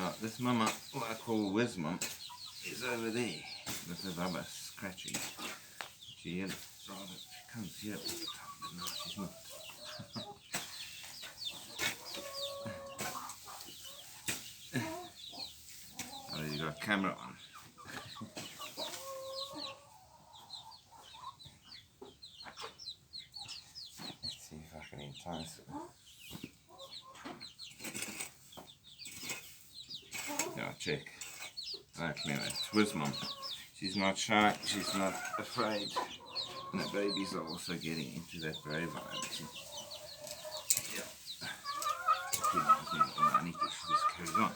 Yeah, this mama, what I call Whiz Mum, is over there with the rubber scratching. She rather comes here all the time, but no, she's not. I already got a camera on. Let's see if I can entice her. Yeah, check. Right, anyway, it's Whiz Mum. She's not shy, she's not afraid. And the babies are also getting into that brave vibe. Yeah. She just carries on.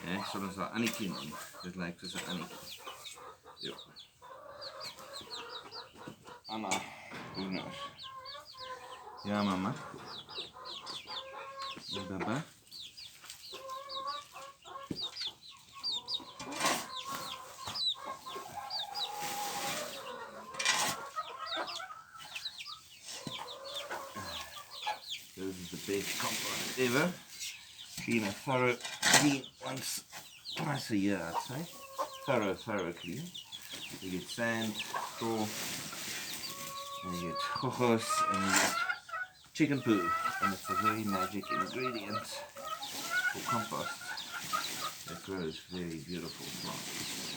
Ja, soms wel Anniekie noemen. Dit lijkt dus een Anniekie. Ja. Anna, hoe nou? Ja, mama. Ja, baba. This is the best compost ever. Clean a thorough clean twice a year, I'd say. Thorough clean. You get sand, straw, and you get chojos, and you get chicken poo. And it's a very magic ingredient for compost that grows very beautiful plants.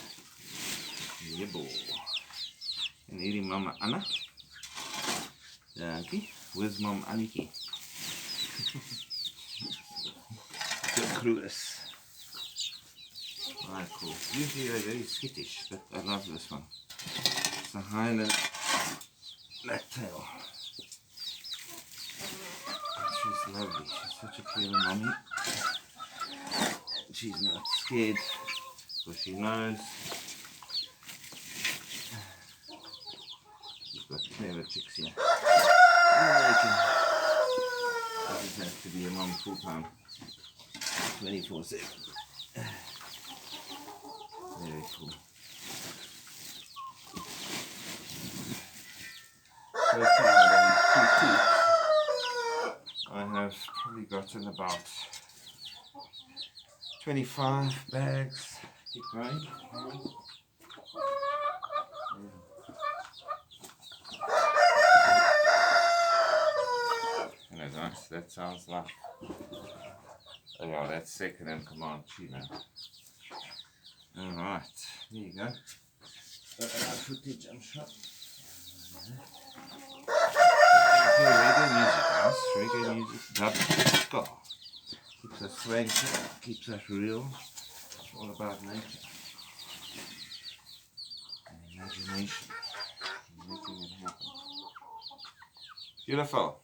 Yebo. En hierdie mama Anna. Dankie. Whiz Mum Anniekie. Good cruise. Alright, cool. Usually they're very skittish, but I love this one. It's a Highland blacktail. She's lovely. She's such a clever mommy. She's not scared because she knows. She's got clever chicks here. Doesn't have to be a mom full time. 24/7. Very cool. So far, I have probably gotten about 25 bags. Keep going. Hello guys, that sounds like, oh yeah, that's second in command Chino. Alright, there you go. Footage I'm shot. Reggae music, guys. Reggae music, dub, ska. Keeps us swanky, keeps us real. It's all about nature and imagination and making it happen. Beautiful.